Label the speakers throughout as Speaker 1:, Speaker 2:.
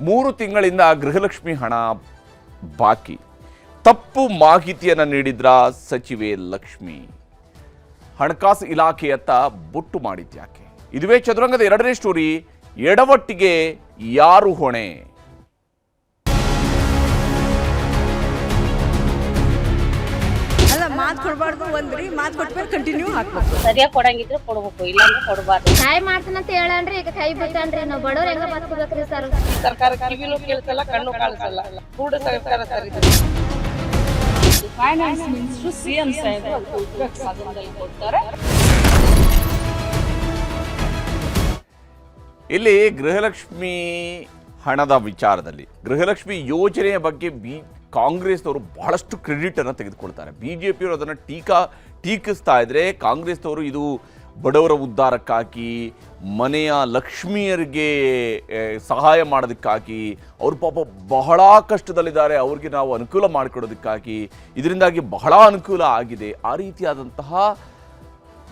Speaker 1: 3 ತಿಂಗಳಿಂದ ಗೃಹಲಕ್ಷ್ಮಿ ಹಣ ಬಾಕಿ. ತಪ್ಪು ಮಾಹಿತಿಯನ್ನು ನೀಡಿದ್ರ ಸಚಿವೆ ಲಕ್ಷ್ಮಿ. ಹಣಕಾಸು ಇಲಾಖೆಯತ್ತ ಬೊಟ್ಟು ಮಾಡಿದ್ಯಾಕೆ? ಇದುವೇ ಚದುರಂಗದ 2ನೇ ಸ್ಟೋರಿ. ಎಡವಟ್ಟಿಗೆ ಯಾರು ಹೊಣೆ?
Speaker 2: ಮಾತು ಕೊಡಬಾರ್ದು ಒಂದ್ರಿ, ಮಾತು ಕೊಟ್ಮೇಲೆ ಕಂಟಿನ್ಯೂ ಹಾಕ್ಬೇಕು.
Speaker 3: ಸರಿಯಾಗಿ ಕೊಡಂಗಿದ್ರೆ ಕೊಡ್ಬೇಕು, ಇಲ್ಲಾಂದ್ರೆ ಕೊಡಬಾರ್ದು.
Speaker 4: ಸಹಾಯ ಮಾಡ್ತಾನಂತ ಹೇಳನ್ರಿ, ಈಗ ಕೈ ಬಿಟ್ಟನ್ರಿ. ನಾವು ಬಡವ್ರ ಹೆಂಗ ಬದುಕಬೇಕ್ರಿ ಸರ್?
Speaker 3: ಸರ್ಕಾರ ಕಿವಿನೂ ಕೇಳಿಸಲ್ಲ, ಕಣ್ಣು ಕಾಣಿಸಲ್ಲ. ಕೂಡ ಸರ್ಕಾರ ಸರಿ.
Speaker 5: ಫೈನಾನ್ಸ್ ಮಿನಿಸ್ಟರ್ ಸಿಎಂ ಸಾಹೇಬರು ಸದನದಲ್ಲಿ ಕೊಡ್ತಾರೆ.
Speaker 1: ಇಲ್ಲಿ ಗೃಹಲಕ್ಷ್ಮಿ ಹಣದ ವಿಚಾರದಲ್ಲಿ, ಗೃಹಲಕ್ಷ್ಮಿ ಯೋಜನೆಯ ಬಗ್ಗೆ ಕಾಂಗ್ರೆಸ್ನವರು ಬಹಳಷ್ಟು ಕ್ರೆಡಿಟ್ ಅನ್ನು ತೆಗೆದುಕೊಳ್ತಾರೆ. ಬಿಜೆಪಿಯವರು ಅದನ್ನು ಟೀಕಿಸ್ತಾ ಇದ್ರೆ, ಕಾಂಗ್ರೆಸ್ನವರು ಇದು ಬಡವರ ಉದ್ಧಾರಕ್ಕಾಗಿ, ಮನೆಯ ಲಕ್ಷ್ಮಿಯರಿಗೆ ಸಹಾಯ ಮಾಡೋದಕ್ಕಾಗಿ, ಅವರು ಪಾಪ ಬಹಳ ಕಷ್ಟದಲ್ಲಿದ್ದಾರೆ, ಅವ್ರಿಗೆ ನಾವು ಅನುಕೂಲ ಮಾಡಿಕೊಡೋದಕ್ಕಾಗಿ, ಇದರಿಂದಾಗಿ ಬಹಳ ಅನುಕೂಲ ಆಗಿದೆ, ಆ ರೀತಿಯಾದಂತಹ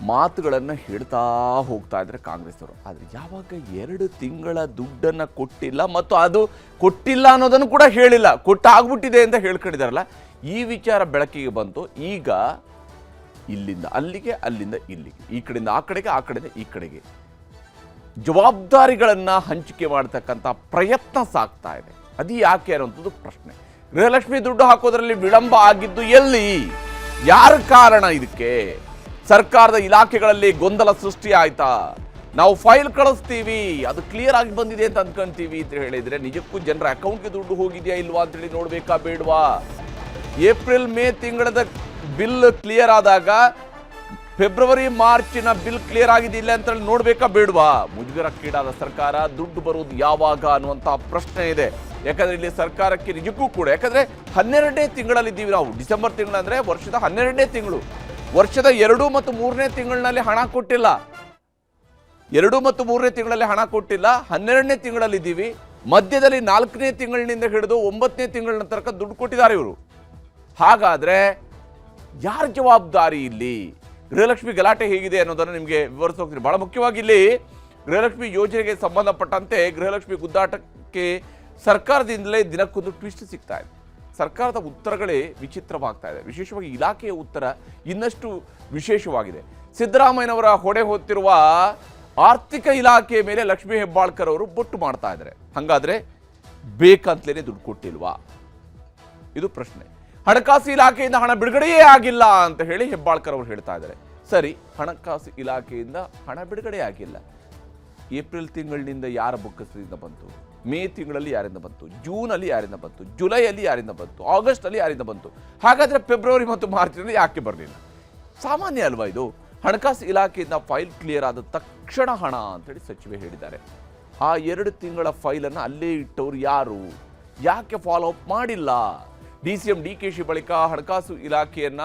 Speaker 1: ಮಾತುಗಳನ್ನು ಹೇಳ್ತಾ ಹೋಗ್ತಾ ಇದ್ದಾರೆ ಕಾಂಗ್ರೆಸ್ನವರು. ಆದರೆ ಯಾವಾಗ 2 ತಿಂಗಳ ದುಡ್ಡನ್ನು ಕೊಟ್ಟಿಲ್ಲ ಮತ್ತು ಅದು ಕೊಟ್ಟಿಲ್ಲ ಅನ್ನೋದನ್ನು ಕೂಡ ಹೇಳಿಲ್ಲ, ಕೊಟ್ಟಾಗ್ಬಿಟ್ಟಿದೆ ಅಂತ ಹೇಳ್ಕೊಂಡಿದ್ದಾರಲ್ಲ, ಈ ವಿಚಾರ ಬೆಳಕಿಗೆ ಬಂತು. ಈಗ ಇಲ್ಲಿಂದ ಅಲ್ಲಿಗೆ, ಅಲ್ಲಿಂದ ಇಲ್ಲಿಗೆ, ಈ ಕಡೆಯಿಂದ ಆ ಕಡೆಗೆ, ಆ ಕಡೆಯಿಂದ ಈ ಕಡೆಗೆ ಜವಾಬ್ದಾರಿಗಳನ್ನು ಹಂಚಿಕೆ ಮಾಡ್ತಕ್ಕಂಥ ಪ್ರಯತ್ನ ಸಾಗ್ತಾ ಇದೆ. ಅದು ಯಾಕೆ ಅನ್ನೋಂಥದ್ದು ಪ್ರಶ್ನೆ. ಗೃಹಲಕ್ಷ್ಮಿ ದುಡ್ಡು ಹಾಕೋದ್ರಲ್ಲಿ ವಿಳಂಬ ಆಗಿದ್ದು ಎಲ್ಲಿ? ಯಾರ ಕಾರಣ ಇದಕ್ಕೆ? ಸರ್ಕಾರದ ಇಲಾಖೆಗಳಲ್ಲಿ ಗೊಂದಲ ಸೃಷ್ಟಿ ಆಯ್ತಾ? ನಾವು ಫೈಲ್ ಕಳಿಸ್ತೀವಿ, ಅದು ಕ್ಲಿಯರ್ ಆಗಿ ಬಂದಿದೆ ಅಂತ ಅನ್ಕೊಂತೀವಿ ಅಂತ ಹೇಳಿದ್ರೆ, ನಿಜಕ್ಕೂ ಜನರ ಅಕೌಂಟ್ಗೆ ದುಡ್ಡು ಹೋಗಿದೆಯಾ ಇಲ್ವಾ ಅಂತೇಳಿ ನೋಡ್ಬೇಕಾ ಬೇಡವಾ? ಏಪ್ರಿಲ್ ಮೇ ತಿಂಗಳದ ಬಿಲ್ ಕ್ಲಿಯರ್ ಆದಾಗ ಫೆಬ್ರವರಿ ಮಾರ್ಚಿನ ಬಿಲ್ ಕ್ಲಿಯರ್ ಆಗಿದ್ದಿಲ್ಲ ಅಂತೇಳಿ ನೋಡ್ಬೇಕಾ ಬೇಡವಾ? ಮುಜುಗರಕ್ಕೀಡಾದ ಸರ್ಕಾರ, ದುಡ್ಡು ಬರುವುದು ಯಾವಾಗ ಅನ್ನುವಂಥ ಪ್ರಶ್ನೆ ಇದೆ. ಯಾಕಂದ್ರೆ ಇಲ್ಲಿ ಸರ್ಕಾರಕ್ಕೆ ನಿಜಕ್ಕೂ ಕೂಡ, ಯಾಕಂದ್ರೆ 12ನೇ ತಿಂಗಳಲ್ಲಿದ್ದೀವಿ ನಾವು. ಡಿಸೆಂಬರ್ ತಿಂಗಳಂದ್ರೆ ವರ್ಷದ 12ನೇ ತಿಂಗಳು. ವರ್ಷದ 2 ಮತ್ತು 3ನೇ ತಿಂಗಳಿನಲ್ಲಿ ಹಣ ಕೊಟ್ಟಿಲ್ಲ. 2 ಮತ್ತು 3ನೇ ತಿಂಗಳಲ್ಲಿ ಹಣ ಕೊಟ್ಟಿಲ್ಲ. 12ನೇ ತಿಂಗಳಲ್ಲಿದ್ದೀವಿ. ಮಧ್ಯದಲ್ಲಿ 4ನೇ ತಿಂಗಳಿನಿಂದ ಹಿಡಿದು 9ನೇ ತಿಂಗಳ ತನಕ ದುಡ್ಡು ಕೊಟ್ಟಿದ್ದಾರೆ ಇವರು. ಹಾಗಾದ್ರೆ ಯಾರ ಜವಾಬ್ದಾರಿ ಇಲ್ಲಿ? ಗೃಹಲಕ್ಷ್ಮಿ ಗಲಾಟೆ ಹೇಗಿದೆ ಅನ್ನೋದನ್ನು ನಿಮಗೆ ವಿವರಿಸಿ ಹೋಗ್ತೀನಿ. ಬಹಳ ಮುಖ್ಯವಾಗಿ ಇಲ್ಲಿ ಗೃಹಲಕ್ಷ್ಮಿ ಯೋಜನೆಗೆ ಸಂಬಂಧಪಟ್ಟಂತೆ ಗೃಹಲಕ್ಷ್ಮಿ ಗುದ್ದಾಟಕ್ಕೆ ಸರ್ಕಾರದಿಂದಲೇ ದಿನಕ್ಕೊಂದು ಟ್ವಿಸ್ಟ್ ಸಿಗ್ತಾ ಇದೆ. ಸರ್ಕಾರದ ಉತ್ತರಗಳೇ ವಿಚಿತ್ರವಾಗ್ತಾ ಇದೆ. ವಿಶೇಷವಾಗಿ ಇಲಾಖೆಯ ಉತ್ತರ ಇನ್ನಷ್ಟು ವಿಶೇಷವಾಗಿದೆ. ಸಿದ್ದರಾಮಯ್ಯನವರ ಹೊಡೆ ಹೊತ್ತಿರುವ ಆರ್ಥಿಕ ಇಲಾಖೆಯ ಮೇಲೆ ಲಕ್ಷ್ಮೀ ಹೆಬ್ಬಾಳ್ಕರ್ ಅವರು ಬೊಟ್ಟು ಮಾಡ್ತಾ ಇದ್ದಾರೆ. ಹಾಗಾದ್ರೆ ಬೇಕಂತಲೇ ದುಡ್ಡು ಕೊಟ್ಟಿಲ್ವಾ? ಇದು ಪ್ರಶ್ನೆ. ಹಣಕಾಸು ಇಲಾಖೆಯಿಂದ ಹಣ ಬಿಡುಗಡೆಯೇ ಆಗಿಲ್ಲ ಅಂತ ಹೇಳಿ ಹೆಬ್ಬಾಳ್ಕರ್ ಅವರು ಹೇಳ್ತಾ ಇದ್ದಾರೆ. ಸರಿ, ಹಣಕಾಸು ಇಲಾಖೆಯಿಂದ ಹಣ ಬಿಡುಗಡೆ ಆಗಿಲ್ಲ. ಏಪ್ರಿಲ್ ತಿಂಗಳಿನಿಂದ ಯಾರ ಬೊಕ್ಕಸದಿಂದ ಬಂತು? ಮೇ ತಿಂಗಳಲ್ಲಿ ಯಾರಿಂದ ಬಂತು? ಜೂನಲ್ಲಿ ಯಾರಿಂದ ಬಂತು? ಜುಲೈಯಲ್ಲಿ ಯಾರಿಂದ ಬಂತು? ಆಗಸ್ಟಲ್ಲಿ ಯಾರಿಂದ ಬಂತು? ಹಾಗಾದರೆ ಫೆಬ್ರವರಿ ಮತ್ತು ಮಾರ್ಚ್ನಲ್ಲಿ ಯಾಕೆ ಬರಲಿಲ್ಲ? ಸಾಮಾನ್ಯ ಅಲ್ವಾ ಇದು? ಹಣಕಾಸು ಇಲಾಖೆಯಿಂದ ಫೈಲ್ ಕ್ಲಿಯರ್ ಆದ ತಕ್ಷಣ ಹಣ ಅಂತೇಳಿ ಸಚಿವೆ ಹೇಳಿದ್ದಾರೆ. ಆ 2 ತಿಂಗಳ ಫೈಲನ್ನು ಅಲ್ಲೇ ಇಟ್ಟವರು ಯಾರು? ಯಾಕೆ ಫಾಲೋ ಅಪ್ ಮಾಡಿಲ್ಲ? DCM DKಶಿ ಬಳಿಕ ಹಣಕಾಸು ಇಲಾಖೆಯನ್ನ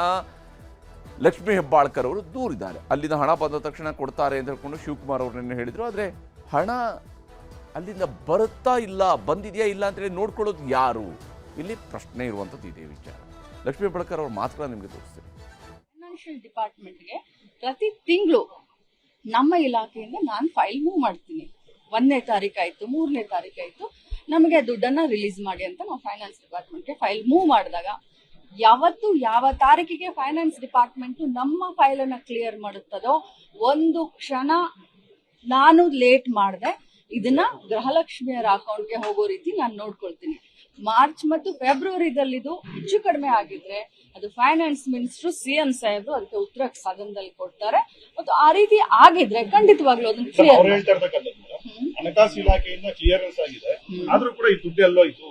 Speaker 1: ಲಕ್ಷ್ಮೀ ಹೆಬ್ಬಾಳ್ಕರ್ ಅವರು ದೂರಿದ್ದಾರೆ. ಅಲ್ಲಿಂದ ಹಣ ಬಂದ ತಕ್ಷಣ ಕೊಡ್ತಾರೆ ಅಂತ ಹೇಳ್ಕೊಂಡು ಶಿವಕುಮಾರ್ ಅವರು ನಿನ್ನೆ ಹೇಳಿದರು. ಆದರೆ ಹಣ ಅಲ್ಲಿಂದ ಬರುತ್ತಾ ಇಲ್ಲ, ಬಂದಿದೆಯಾ ಇಲ್ಲ ಅಂತೇಳಿ ನೋಡ್ಕೊಳ್ಳೋದು ಯಾರು? ಇಲ್ಲಿ ಪ್ರಶ್ನೆ ಇರುವಂಥದ್ದು ಇದೇ ವಿಚಾರ. ಲಕ್ಷ್ಮೀ ಹೆಬ್ಬಾಳ್ಕರ್ ಅವ್ರ ಮಾತುಗಳನ್ನ ನಿಮಗೆ ತೋರಿಸ್ತೀನಿ.
Speaker 5: ಫೈನಾನ್ಷಿಯಲ್ ಡಿಪಾರ್ಟ್ಮೆಂಟ್ಗೆ ಪ್ರತಿ ತಿಂಗಳು ನಮ್ಮ ಇಲಾಖೆಯಿಂದ ನಾನು ಫೈಲ್ ಮೂವ್ ಮಾಡ್ತೀನಿ. 1ನೇ ತಾರೀಕಾಯ್ತು, 3ನೇ ತಾರೀಕಾಯ್ತು, ನಮಗೆ ದುಡ್ಡನ್ನ ರಿಲೀಸ್ ಮಾಡಿ ಅಂತ ನಾವು ಫೈನಾನ್ಸ್ ಡಿಪಾರ್ಟ್ಮೆಂಟ್ಗೆ ಫೈಲ್ ಮೂವ್ ಮಾಡಿದಾಗ, ಯಾವತ್ತು ಯಾವ ತಾರೀಕಿಗೆ ಫೈನಾನ್ಸ್ ಡಿಪಾರ್ಟ್ಮೆಂಟ್ ನಮ್ಮ ಫೈಲನ್ನು ಕ್ಲಿಯರ್ ಮಾಡುತ್ತದೋ ಒಂದು ಕ್ಷಣ ನಾನು ಲೇಟ್ ಮಾಡಿದೆ, ಇದನ್ನ ಗೃಹಲಕ್ಷ್ಮಿಯರ ಅಕೌಂಟ್ಗೆ ಹೋಗೋ ರೀತಿ ನಾನು ನೋಡ್ಕೊಳ್ತೀನಿ. ಮಾರ್ಚ್ ಮತ್ತು ಫೆಬ್ರವರಿದಲ್ಲಿದು ಹೆಚ್ಚು ಕಡಿಮೆ ಆಗಿದ್ರೆ ಅದು ಫೈನಾನ್ಸ್ ಮಿನಿಸ್ಟರ್ ಸಿಎಂ ಸಾಹೇಬರು ಅದಕ್ಕೆ ಉತ್ತರ ಸದನದಲ್ಲಿ ಕೊಡ್ತಾರೆ. ಮತ್ತು ಆ ರೀತಿ ಆಗಿದ್ರೆ ಖಂಡಿತವಾಗ್ಲೂ ಅದನ್ನ ಕ್ಲಿಯರ್.
Speaker 6: ಹಣಕಾಸು ಇಲಾಖೆಯಿಂದ ಕ್ಲಿಯರೆನ್ಸ್ ಆಗಿದೆ, ಆದ್ರೂ ಕೂಡ ಈ ದುಡ್ಡು ಎಲ್ಲೋ ಇತ್ತು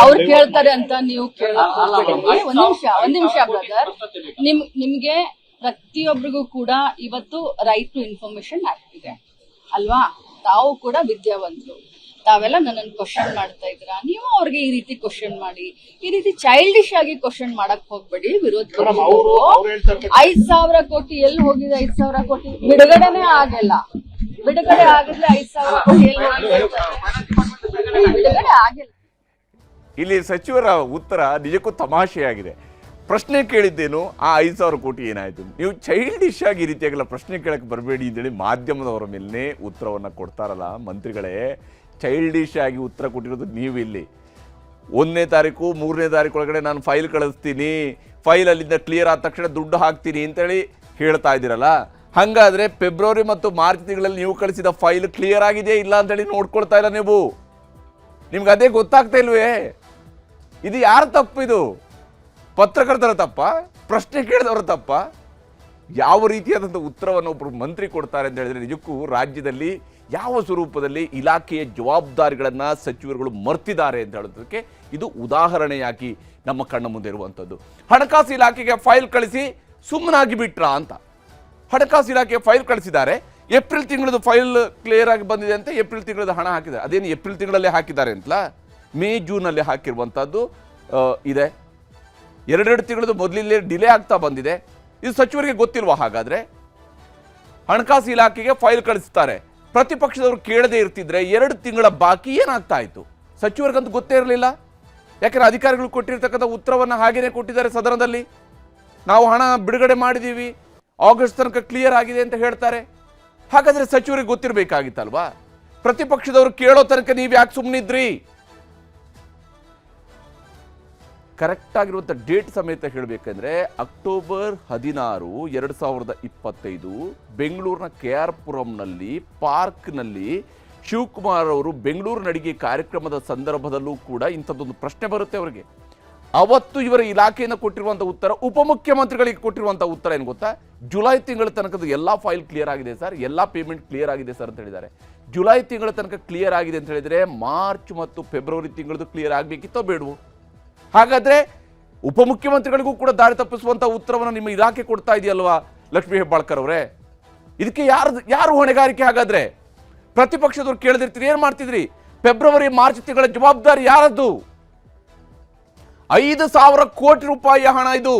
Speaker 5: ಅವ್ರು ಕೇಳ್ತಾರೆ ಅಂತ ನೀವು ಒಂದ್ ನಿಮಿಷ ಬ್ರದರ್. ನಿಮ್ಗೆ ಪ್ರತಿಯೊಬ್ಬರಿಗೂ ಕೂಡ ಇವತ್ತು ರೈಟ್ ಟು ಇನ್ಫಾರ್ಮೇಶನ್ ಆಕ್ಟ್ ಇದೆ ಅಲ್ವಾ? ತಾವು ಕೂಡ ವಿದ್ಯಾವಂತರು, ತಾವೆಲ್ಲ ನನ್ನನ್ನು ಕ್ವಶನ್ ಮಾಡ್ತಾ ಇದ್ದೀರಾ. ನೀವು ಅವ್ರಿಗೆ ಈ ರೀತಿ ಕ್ವಶನ್ ಮಾಡಿ, ಈ ರೀತಿ ಚೈಲ್ಡಿಶ್ ಆಗಿ ಕ್ವಶನ್ ಮಾಡಕ್ ಹೋಗ್ಬೇಡಿ. ವಿರೋಧ ಪಕ್ಷದವರು 5,000 ಕೋಟಿ ಎಲ್ಲಿ ಹೋಗಿದೆ? 5,000 ಕೋಟಿ ಬಿಡುಗಡೆನೇ ಆಗಿಲ್ಲ. ಬಿಡುಗಡೆ ಆಗಿದ್ರೆ 5,000 ಕೋಟಿ ಎಲ್ಲಿ ಹೋಗಿದೆ? ಬಿಡುಗಡೆ ಆಗಿಲ್ಲ.
Speaker 1: ಇಲ್ಲಿ ಸಚಿವರ ಉತ್ತರ ನಿಜಕ್ಕೂ ತಮಾಷೆಯಾಗಿದೆ. ಪ್ರಶ್ನೆ ಕೇಳಿದ್ದೇನು, ಆ 5,000 ಕೋಟಿ ಏನಾಯಿತು? ನೀವು ಚೈಲ್ಡಿಶ್ ಆಗಿ ಈ ರೀತಿಯಾಗೆಲ್ಲ ಪ್ರಶ್ನೆ ಕೇಳಕ್ಕೆ ಬರಬೇಡಿ ಅಂತೇಳಿ ಮಾಧ್ಯಮದವರ ಮೇಲೇ ಉತ್ತರವನ್ನು ಕೊಡ್ತಾರಲ್ಲ ಮಂತ್ರಿಗಳೇ. ಚೈಲ್ಡಿಶ್ ಆಗಿ ಉತ್ತರ ಕೊಟ್ಟಿರೋದು ನೀವು ಇಲ್ಲಿ. 1ನೇ ತಾರೀಕು 3ನೇ ತಾರೀಕು ಒಳಗಡೆ ನಾನು ಫೈಲ್ ಕಳಿಸ್ತೀನಿ, ಫೈಲ್ ಅಲ್ಲಿಂದ ಕ್ಲಿಯರ್ ಆದ ತಕ್ಷಣ ದುಡ್ಡು ಹಾಕ್ತೀನಿ ಅಂತೇಳಿ ಹೇಳ್ತಾ ಇದ್ದೀರಲ್ಲ. ಹಾಗಾದರೆ ಫೆಬ್ರವರಿ ಮತ್ತು ಮಾರ್ಚ್ ತಿಂಗಳಲ್ಲಿ ನೀವು ಕಳಿಸಿದ ಫೈಲ್ ಕ್ಲಿಯರ್ ಆಗಿದೆ ಇಲ್ಲ ಅಂತೇಳಿ ನೋಡ್ಕೊಳ್ತಾ ಇಲ್ಲ ನೀವು. ನಿಮ್ಗೆ ಅದೇ ಗೊತ್ತಾಗ್ತಾ ಇಲ್ವೇ? ಇದು ಯಾರ ತಪ್ಪು? ಇದು ಪತ್ರಕರ್ತರ ತಪ್ಪ? ಪ್ರಶ್ನೆ ಕೇಳಿದವರ ತಪ್ಪ? ಯಾವ ರೀತಿಯಾದಂಥ ಉತ್ತರವನ್ನು ಒಬ್ಬರು ಮಂತ್ರಿ ಕೊಡ್ತಾರೆ ಅಂತ ಹೇಳಿದ್ರೆ ನಿಜಕ್ಕೂ ರಾಜ್ಯದಲ್ಲಿ ಯಾವ ಸ್ವರೂಪದಲ್ಲಿ ಇಲಾಖೆಯ ಜವಾಬ್ದಾರಿಗಳನ್ನು ಸಚಿವರುಗಳು ಮರ್ತಿದ್ದಾರೆ ಅಂತ ಹೇಳೋದಕ್ಕೆ ಇದು ಉದಾಹರಣೆಯಾಗಿ ನಮ್ಮ ಕಣ್ಣ ಮುಂದೆ ಇರುವಂಥದ್ದು. ಹಣಕಾಸು ಇಲಾಖೆಗೆ ಫೈಲ್ ಕಳಿಸಿ ಸುಮ್ಮನಾಗಿ ಬಿಟ್ರಾ ಅಂತ. ಹಣಕಾಸು ಇಲಾಖೆ ಫೈಲ್ ಕಳಿಸಿದ್ದಾರೆ, ಏಪ್ರಿಲ್ ತಿಂಗಳದ್ದು ಫೈಲ್ ಕ್ಲಿಯರ್ ಆಗಿ ಬಂದಿದೆ ಅಂತ ಏಪ್ರಿಲ್ ತಿಂಗಳದ್ದು ಹಣ ಹಾಕಿದ್ದಾರೆ. ಅದೇನು ಏಪ್ರಿಲ್ ತಿಂಗಳಲ್ಲೇ ಹಾಕಿದ್ದಾರೆ ಅಂತಲ್ಲ, ಮೇ ಜೂನಲ್ಲಿ ಹಾಕಿರುವಂಥದ್ದು ಇದೆ. 2 ತಿಂಗಳದ್ದು ಮೊದಲಿಲ್ಲೇ ಡಿಲೇ ಆಗ್ತಾ ಬಂದಿದೆ. ಇದು ಸಚಿವರಿಗೆ ಗೊತ್ತಿಲ್ವಾ? ಹಾಗಾದರೆ ಹಣಕಾಸು ಇಲಾಖೆಗೆ ಫೈಲ್ ಕಳಿಸ್ತಾರೆ, ಪ್ರತಿಪಕ್ಷದವರು ಕೇಳದೇ ಇರ್ತಿದ್ರೆ 2 ತಿಂಗಳ ಬಾಕಿ ಏನಾಗ್ತಾ ಇತ್ತು? ಸಚಿವರಿಗಂತೂ ಗೊತ್ತೇ ಇರಲಿಲ್ಲ. ಯಾಕಂದರೆ ಅಧಿಕಾರಿಗಳು ಕೊಟ್ಟಿರ್ತಕ್ಕಂಥ ಉತ್ತರವನ್ನು ಹಾಗೇನೆ ಕೊಟ್ಟಿದ್ದಾರೆ ಸದನದಲ್ಲಿ. ನಾವು ಹಣ ಬಿಡುಗಡೆ ಮಾಡಿದ್ದೀವಿ, ಆಗಸ್ಟ್ ತನಕ ಕ್ಲಿಯರ್ ಆಗಿದೆ ಅಂತ ಹೇಳ್ತಾರೆ. ಹಾಗಾದರೆ ಸಚಿವರಿಗೆ ಗೊತ್ತಿರಬೇಕಾಗಿತ್ತಲ್ವಾ? ಪ್ರತಿಪಕ್ಷದವರು ಕೇಳೋ ತನಕ ನೀವು ಯಾಕೆ ಸುಮ್ಮನಿದ್ರಿ? ಕರೆಕ್ಟ್ ಆಗಿರುವಂಥ ಡೇಟ್ ಸಮೇತ ಹೇಳಬೇಕಂದ್ರೆ ಅಕ್ಟೋಬರ್ 16, 2025 ಬೆಂಗಳೂರಿನ KR ಪುರಂನಲ್ಲಿ ಪಾರ್ಕ್ನಲ್ಲಿ ಶಿವಕುಮಾರ್ ಅವರು ಬೆಂಗಳೂರು ನಡಿಗೆ ಕಾರ್ಯಕ್ರಮದ ಸಂದರ್ಭದಲ್ಲೂ ಕೂಡ ಇಂಥದ್ದೊಂದು ಪ್ರಶ್ನೆ ಬರುತ್ತೆ ಅವರಿಗೆ. ಅವತ್ತು ಇವರ ಇಲಾಖೆಯನ್ನು ಕೊಟ್ಟಿರುವಂಥ ಉತ್ತರ, ಉಪಮುಖ್ಯಮಂತ್ರಿಗಳಿಗೆ ಕೊಟ್ಟಿರುವಂಥ ಉತ್ತರ ಏನು ಗೊತ್ತಾ? ಜುಲೈ ತಿಂಗಳ ತನಕದ ಎಲ್ಲ ಫೈಲ್ ಕ್ಲಿಯರ್ ಆಗಿದೆ ಸರ್, ಎಲ್ಲ ಪೇಮೆಂಟ್ ಕ್ಲಿಯರ್ ಆಗಿದೆ ಸರ್ ಅಂತ ಹೇಳಿದ್ದಾರೆ. ಜುಲೈ ತಿಂಗಳ ತನಕ ಕ್ಲಿಯರ್ ಆಗಿದೆ ಅಂತ ಹೇಳಿದರೆ ಮಾರ್ಚ್ ಮತ್ತು ಫೆಬ್ರವರಿ ತಿಂಗಳದ್ದು ಕ್ಲಿಯರ್ ಆಗಬೇಕಿತ್ತೋ ಬೇಡವೋ? ಹಾಗಾದರೆ ಉಪಮುಖ್ಯಮಂತ್ರಿಗಳಿಗೂ ಕೂಡ ದಾರಿ ತಪ್ಪಿಸುವಂಥ ಉತ್ತರವನ್ನು ನಿಮ್ಮ ಇಲಾಖೆ ಕೊಡ್ತಾ ಇದೆಯಲ್ವಾ ಲಕ್ಷ್ಮೀ ಹೆಬ್ಬಾಳ್ಕರ್ ಅವರೇ? ಇದಕ್ಕೆ ಯಾರು ಹೊಣೆಗಾರಿಕೆ? ಹಾಗಾದರೆ ಪ್ರತಿಪಕ್ಷದವ್ರು ಕೇಳದಿರ್ತೀರಿ, ಏನು ಮಾಡ್ತಿದ್ರಿ? ಫೆಬ್ರವರಿ ಮಾರ್ಚ್ ತಿಂಗಳ ಜವಾಬ್ದಾರಿ ಯಾರದ್ದು? 5,000 ಕೋಟಿ ರೂಪಾಯಿಯ ಹಣ ಇದು.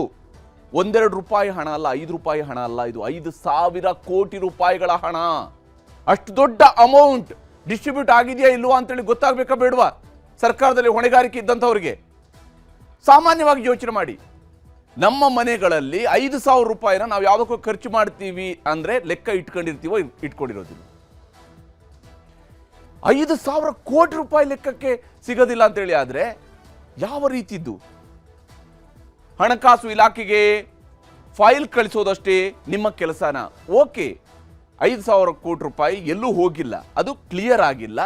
Speaker 1: 1-2 ರೂಪಾಯಿ ಹಣ ಅಲ್ಲ, 5 ರೂಪಾಯಿ ಹಣ ಅಲ್ಲ, ಇದು 5,000 ಕೋಟಿ ರೂಪಾಯಿಗಳ ಹಣ. ಅಷ್ಟು ದೊಡ್ಡ ಅಮೌಂಟ್ ಡಿಸ್ಟ್ರಿಬ್ಯೂಟ್ ಆಗಿದೆಯಾ ಇಲ್ವಾ ಅಂತೇಳಿ ಗೊತ್ತಾಗಬೇಕಾ ಬೇಡವಾ ಸರ್ಕಾರದಲ್ಲಿ ಹೊಣೆಗಾರಿಕೆ ಇದ್ದಂಥವ್ರಿಗೆ? ಸಾಮಾನ್ಯವಾಗಿ ಯೋಚನೆ ಮಾಡಿ, ನಮ್ಮ ಮನೆಗಳಲ್ಲಿ 5,000 ರೂಪಾಯಿನ ನಾವು ಯಾವುದಕ್ಕೂ ಖರ್ಚು ಮಾಡ್ತೀವಿ ಅಂದರೆ ಲೆಕ್ಕ ಇಟ್ಕೊಂಡಿರ್ತೀವೋ ಇಟ್ಕೊಂಡಿರೋದಿಲ್ಲ. 5,000 ಕೋಟಿ ರೂಪಾಯಿ ಲೆಕ್ಕಕ್ಕೆ ಸಿಗೋದಿಲ್ಲ ಅಂತೇಳಿ ಆದರೆ ಯಾವ ರೀತಿದ್ದು? ಹಣಕಾಸು ಇಲಾಖೆಗೆ ಫೈಲ್ ಕಳಿಸೋದಷ್ಟೇ ನಿಮ್ಮ ಕೆಲಸನ? ಓಕೆ, 5,000 ಕೋಟಿ ರೂಪಾಯಿ ಎಲ್ಲೂ ಹೋಗಿಲ್ಲ, ಅದು ಕ್ಲಿಯರ್ ಆಗಿಲ್ಲ,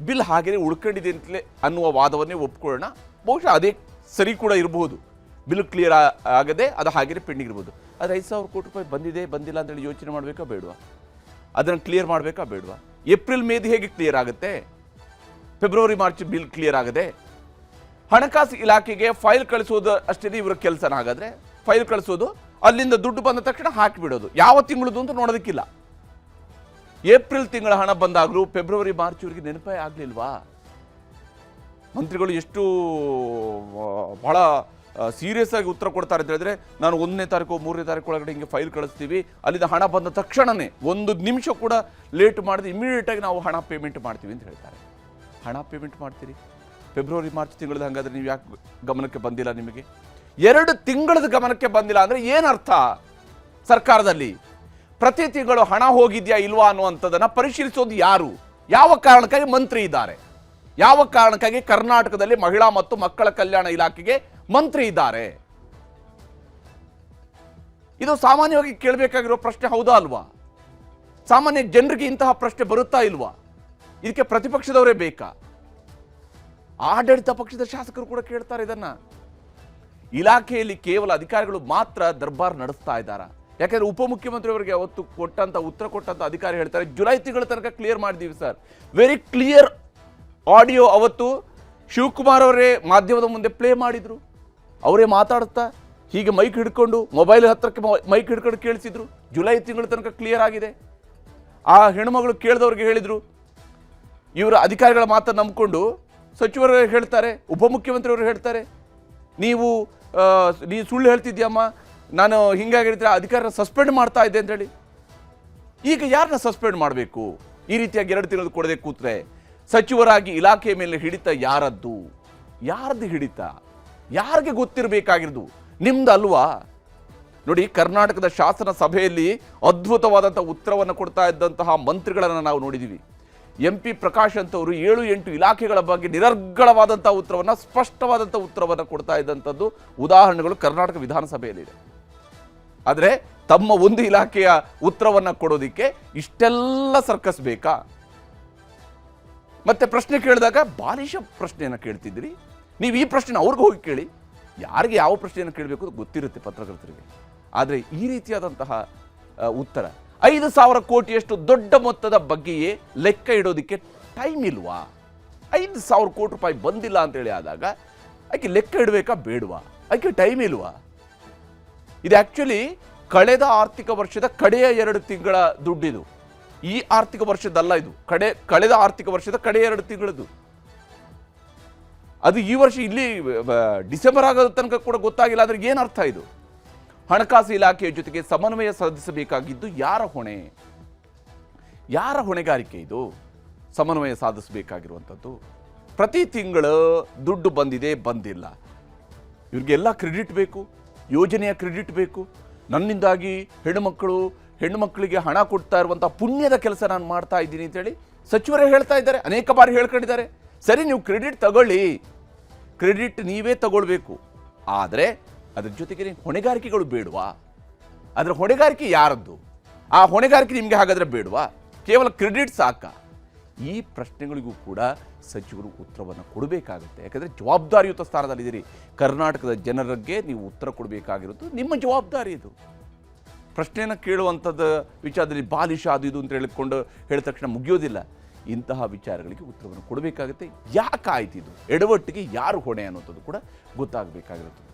Speaker 1: ಬಿಲ್ ಹಾಗೆಯೇ ಉಳ್ಕೊಂಡಿದೆ ಅಂತಲೇ ಅನ್ನುವ ವಾದವನ್ನೇ ಒಪ್ಕೊಳ್ಳೋಣ. ಬಹುಶಃ ಅದೇ ಸರಿ ಕೂಡ ಇರಬಹುದು. ಬಿಲ್ ಕ್ಲಿಯರ್ ಆಗದೆ ಅದು ಹಾಗೆಯೇ ಪೆಂಡಿಂಗ್ ಇರ್ಬೋದು. ಆದರೆ 5,000 ಕೋಟಿ ರೂಪಾಯಿ ಬಂದಿದೆ ಬಂದಿಲ್ಲ ಅಂತೇಳಿ ಯೋಚನೆ ಮಾಡಬೇಕಾ ಬೇಡವಾ? ಅದನ್ನು ಕ್ಲಿಯರ್ ಮಾಡಬೇಕಾ ಬೇಡವಾ? ಏಪ್ರಿಲ್ ಮೇದು ಹೇಗೆ ಕ್ಲಿಯರ್ ಆಗುತ್ತೆ? ಫೆಬ್ರವರಿ ಮಾರ್ಚ್ ಬಿಲ್ ಕ್ಲಿಯರ್ ಆಗದೆ? ಹಣಕಾಸು ಇಲಾಖೆಗೆ ಫೈಲ್ ಕಳಿಸೋದು ಅಷ್ಟೇ ಇವರ ಕೆಲಸನ? ಹಾಗಾದರೆ ಫೈಲ್ ಕಳಿಸೋದು, ಅಲ್ಲಿಂದ ದುಡ್ಡು ಬಂದ ತಕ್ಷಣ ಹಾಕಿಬಿಡೋದು, ಯಾವ ತಿಂಗಳದ್ದು ಅಂತ ನೋಡೋದಕ್ಕಿಲ್ಲ. ಏಪ್ರಿಲ್ ತಿಂಗಳ ಹಣ ಬಂದಾಗಲೂ ಫೆಬ್ರವರಿ ಮಾರ್ಚ್ ಇವರಿಗೆ ನೆನಪೇ ಆಗಲಿಲ್ವಾ? ಮಂತ್ರಿಗಳು ಎಷ್ಟು ಬಹಳ ಸೀರಿಯಸ್ ಆಗಿ ಉತ್ತರ ಕೊಡ್ತಾರೆ ಅಂತ ಹೇಳಿದ್ರೆ, ನಾನು 1ನೇ ತಾರೀಕು 3ನೇ ತಾರೀಕು ಒಳಗಡೆ ಹಿಂಗೆ ಫೈಲ್ ಕಳಿಸ್ತೀವಿ, ಅಲ್ಲಿಂದ ಹಣ ಬಂದ ತಕ್ಷಣವೇ 1 ನಿಮಿಷ ಕೂಡ ಲೇಟ್ ಮಾಡಿದ್ರೆ ಇಮಿಡಿಯೇಟಾಗಿ ನಾವು ಹಣ ಪೇಮೆಂಟ್ ಮಾಡ್ತೀವಿ ಅಂತ ಹೇಳ್ತಾರೆ. ಹಣ ಪೇಮೆಂಟ್ ಮಾಡ್ತೀರಿ ಫೆಬ್ರವರಿ ಮಾರ್ಚ್ ತಿಂಗಳದ್ದು, ಹಾಗಾದರೆ ನೀವು ಯಾಕೆ ಗಮನಕ್ಕೆ ಬಂದಿಲ್ಲ? ನಿಮಗೆ 2 ತಿಂಗಳದ ಗಮನಕ್ಕೆ ಬಂದಿಲ್ಲ ಅಂದರೆ ಏನರ್ಥ? ಸರ್ಕಾರದಲ್ಲಿ ಪ್ರತಿ ತಿಂಗಳು ಹಣ ಹೋಗಿದೆಯಾ ಇಲ್ವಾ ಅನ್ನುವಂಥದ್ದನ್ನು ಪರಿಶೀಲಿಸೋದು ಯಾರು? ಯಾವ ಕಾರಣಕ್ಕಾಗಿ ಮಂತ್ರಿ ಇದ್ದಾರೆ? ಯಾವ ಕಾರಣಕ್ಕಾಗಿ ಕರ್ನಾಟಕದಲ್ಲಿ ಮಹಿಳಾ ಮತ್ತು ಮಕ್ಕಳ ಕಲ್ಯಾಣ ಇಲಾಖೆಗೆ ಮಂತ್ರಿ ಇದ್ದಾರೆ? ಇದು ಸಾಮಾನ್ಯವಾಗಿ ಕೇಳಬೇಕಾಗಿರೋ ಪ್ರಶ್ನೆ, ಹೌದಾ ಅಲ್ವಾ? ಸಾಮಾನ್ಯ ಜನರಿಗೆ ಇಂತಹ ಪ್ರಶ್ನೆ ಬರುತ್ತಾ ಇಲ್ವಾ? ಇದಕ್ಕೆ ಪ್ರತಿಪಕ್ಷದವರೇ ಬೇಕಾ? ಆಡಳಿತ ಪಕ್ಷದ ಶಾಸಕರು ಕೂಡ ಕೇಳ್ತಾರೆ ಇದನ್ನ. ಇಲಾಖೆಯಲ್ಲಿ ಕೇವಲ ಅಧಿಕಾರಿಗಳು ಮಾತ್ರ ದರ್ಬಾರ್ ನಡೆಸ್ತಾ ಇದ್ದಾರಾ? ಯಾಕಂದ್ರೆ ಉಪಮುಖ್ಯಮಂತ್ರಿಯವರಿಗೆ ಅವತ್ತು ಉತ್ತರ ಕೊಟ್ಟಂತ ಅಧಿಕಾರಿ ಹೇಳ್ತಾರೆ, ಜುಲೈ ತಿಂಗಳ ತನಕ ಕ್ಲಿಯರ್ ಮಾಡಿದೀವಿ ಸರ್. ವೆರಿ ಕ್ಲಿಯರ್ ಆಡಿಯೋ ಅವತ್ತು ಶಿವಕುಮಾರ್ ಅವರೇ ಮಾಧ್ಯಮದ ಮುಂದೆ ಪ್ಲೇ ಮಾಡಿದ್ರು. ಅವರೇ ಮಾತಾಡುತ್ತಾ ಹೀಗೆ ಮೈಕ್ ಹಿಡ್ಕೊಂಡು, ಮೊಬೈಲ್ ಹತ್ರಕ್ಕೆ ಮೈಕ್ ಹಿಡ್ಕೊಂಡು ಕೇಳಿಸಿದ್ರು, ಜುಲೈ ತಿಂಗಳ ತನಕ ಕ್ಲಿಯರ್ ಆಗಿದೆ. ಆ ಹೆಣ್ಮಗಳು ಕೇಳಿದವ್ರಿಗೆ ಹೇಳಿದ್ರು, ಇವರ ಅಧಿಕಾರಿಗಳ ಮಾತನ್ನು ನಂಬಿಕೊಂಡು ಸಚಿವರು ಹೇಳ್ತಾರೆ, ಉಪಮುಖ್ಯಮಂತ್ರಿಯವರು ಹೇಳ್ತಾರೆ, ನೀವು ಸುಳ್ಳು ಹೇಳ್ತಿದ್ಯಮ್ಮ, ನಾನು ಹಿಂಗಾಗಿ ಹೇಳಿದ್ರೆ ಅಧಿಕಾರಿನ ಸಸ್ಪೆಂಡ್ ಮಾಡ್ತಾ ಇದ್ದೆ ಅಂತೇಳಿ. ಈಗ ಯಾರನ್ನ ಸಸ್ಪೆಂಡ್ ಮಾಡಬೇಕು? ಈ ರೀತಿಯಾಗಿ 2 ತಿಂಗಳು ಕೊಡದೆ ಕೂತ್ರೆ ಸಚಿವರಾಗಿ ಇಲಾಖೆ ಮೇಲೆ ಹಿಡಿತ ಯಾರದ್ದು? ಯಾರದ್ದು ಹಿಡಿತ? ಯಾರಿಗೆ ಗೊತ್ತಿರಬೇಕಾಗಿರೋದು? ನಿಮ್ದು ಅಲ್ವಾ? ನೋಡಿ, ಕರ್ನಾಟಕದ ಶಾಸನ ಸಭೆಯಲ್ಲಿ ಅದ್ಭುತವಾದಂಥ ಉತ್ತರವನ್ನು ಕೊಡ್ತಾ ಇದ್ದಂತಹ ಮಂತ್ರಿಗಳನ್ನು ನಾವು ನೋಡಿದ್ದೀವಿ. MP ಪ್ರಕಾಶ್ ಅಂತವರು 7-8 ಇಲಾಖೆಗಳ ಬಗ್ಗೆ ನಿರರ್ಗಳವಾದಂಥ ಉತ್ತರವನ್ನು, ಸ್ಪಷ್ಟವಾದಂಥ ಉತ್ತರವನ್ನು ಕೊಡ್ತಾ ಇದ್ದಂಥದ್ದು ಉದಾಹರಣೆಗಳು ಕರ್ನಾಟಕ ವಿಧಾನಸಭೆಯಲ್ಲಿದೆ. ಆದರೆ ತಮ್ಮ ಒಂದು ಇಲಾಖೆಯ ಉತ್ತರವನ್ನು ಕೊಡೋದಿಕ್ಕೆ ಇಷ್ಟೆಲ್ಲ ಸರ್ಕಸ್ ಬೇಕಾ? ಮತ್ತೆ ಪ್ರಶ್ನೆ ಕೇಳಿದಾಗ ಬಾಲಿಶ ಪ್ರಶ್ನೆಯನ್ನು ಕೇಳ್ತಿದ್ದೀರಿ. ನೀವು ಈ ಪ್ರಶ್ನೆ ಅವ್ರಿಗೆ ಹೋಗಿ ಕೇಳಿ. ಯಾರಿಗೆ ಯಾವ ಪ್ರಶ್ನೆಯನ್ನು ಕೇಳಬೇಕು ಅಂತ ಗೊತ್ತಿರುತ್ತೆ ಪತ್ರಕರ್ತರಿಗೆ. ಆದರೆ ಈ ರೀತಿಯಾದಂತಹ ಉತ್ತರ 5,000 ಕೋಟಿಯಷ್ಟು ದೊಡ್ಡ ಮೊತ್ತದ ಬಗ್ಗೆಯೇ ಲೆಕ್ಕ ಇಡೋದಕ್ಕೆ ಟೈಮ್ ಇಲ್ವಾ? 5,000 ಕೋಟಿ ರೂಪಾಯಿ ಬಂದಿಲ್ಲ ಅಂತೇಳಿ ಆದಾಗ ಆಕೆ ಲೆಕ್ಕ ಇಡಬೇಕಾ ಬೇಡವಾ? ಆಕೆ ಟೈಮ್ ಇಲ್ವಾ? ಇದು ಆ್ಯಕ್ಚುಲಿ ಕಳೆದ ಆರ್ಥಿಕ ವರ್ಷದ ಕಡೆಯ 2 ತಿಂಗಳ ದುಡ್ಡಿದು. ಈ ಆರ್ಥಿಕ ವರ್ಷದಲ್ಲ ಇದು, ಕಳೆದ ಆರ್ಥಿಕ ವರ್ಷದ ಕಡೆಯ 2 ತಿಂಗಳದ್ದು. ಅದು ಈ ವರ್ಷ ಇಲ್ಲಿ ಡಿಸೆಂಬರ್ ಆಗೋದ ತನಕ ಕೂಡ ಗೊತ್ತಾಗಿಲ್ಲ. ಅದ್ರ ಏನು ಅರ್ಥ ಇದು? ಹಣಕಾಸು ಇಲಾಖೆಯ ಜೊತೆಗೆ ಸಮನ್ವಯ ಸಾಧಿಸಬೇಕಾಗಿದ್ದು ಯಾರ ಹೊಣೆ? ಯಾರ ಹೊಣೆಗಾರಿಕೆ ಇದು? ಸಮನ್ವಯ ಸಾಧಿಸಬೇಕಾಗಿರುವಂಥದ್ದು. ಪ್ರತಿ ತಿಂಗಳು ದುಡ್ಡು ಬಂದಿದೆ, ಬಂದಿಲ್ಲ, ಇವ್ರಿಗೆಲ್ಲ ಕ್ರೆಡಿಟ್ ಬೇಕು, ಯೋಜನೆಯ ಕ್ರೆಡಿಟ್ ಬೇಕು. ನನ್ನಿಂದಾಗಿ ಹೆಣ್ಣು ಮಕ್ಕಳಿಗೆ ಹಣ ಕೊಡ್ತಾ ಇರುವಂಥ ಪುಣ್ಯದ ಕೆಲಸ ನಾನು ಮಾಡ್ತಾ ಇದ್ದೀನಿ ಅಂತೇಳಿ ಸಚಿವರೇ ಹೇಳ್ತಾ ಇದ್ದಾರೆ, ಅನೇಕ ಬಾರಿ ಹೇಳ್ಕೊಂಡಿದ್ದಾರೆ. ಸರಿ, ನೀವು ಕ್ರೆಡಿಟ್ ತಗೊಳ್ಳಿ, ಕ್ರೆಡಿಟ್ ನೀವೇ ತಗೊಳ್ಬೇಕು. ಆದರೆ ಅದ್ರ ಜೊತೆಗೆ ಹೊಣೆಗಾರಿಕೆಗಳು ಬೇಡವಾ? ಅದರ ಹೊಣೆಗಾರಿಕೆ ಯಾರದ್ದು? ಆ ಹೊಣೆಗಾರಿಕೆ ನಿಮಗೆ ಹಾಗಾದರೆ ಬೇಡವಾ? ಕೇವಲ ಕ್ರೆಡಿಟ್ ಸಾಕಾ? ಈ ಪ್ರಶ್ನೆಗಳಿಗೂ ಕೂಡ ಸಚಿವರು ಉತ್ತರವನ್ನು ಕೊಡಬೇಕಾಗುತ್ತೆ. ಯಾಕಂದರೆ ಜವಾಬ್ದಾರಿಯುತ ಸ್ಥಾನದಲ್ಲಿದ್ದೀರಿ. ಕರ್ನಾಟಕದ ಜನರಿಗೆ ನೀವು ಉತ್ತರ ಕೊಡಬೇಕಾಗಿರೋದು ನಿಮ್ಮ ಜವಾಬ್ದಾರಿ. ಇದು ಪ್ರಶ್ನೆಯನ್ನು ಕೇಳುವಂಥದ್ದು ವಿಚಾರದಲ್ಲಿ ಬಾಲಿಶ ಅದು ಇದು ಅಂತ ಹೇಳಿದ ತಕ್ಷಣ ಮುಗಿಯೋದಿಲ್ಲ. ಇಂತಹ ವಿಚಾರಗಳಿಗೆ ಉತ್ತರವನ್ನು ಕೊಡಬೇಕಾಗುತ್ತೆ. ಯಾಕಾಯ್ತು ಇದು? ಎಡವಟ್ಟಿಗೆ ಯಾರು ಹೊಣೆ ಅನ್ನೋಂಥದ್ದು ಕೂಡ ಗೊತ್ತಾಗಬೇಕಾಗಿರುತ್ತೆ.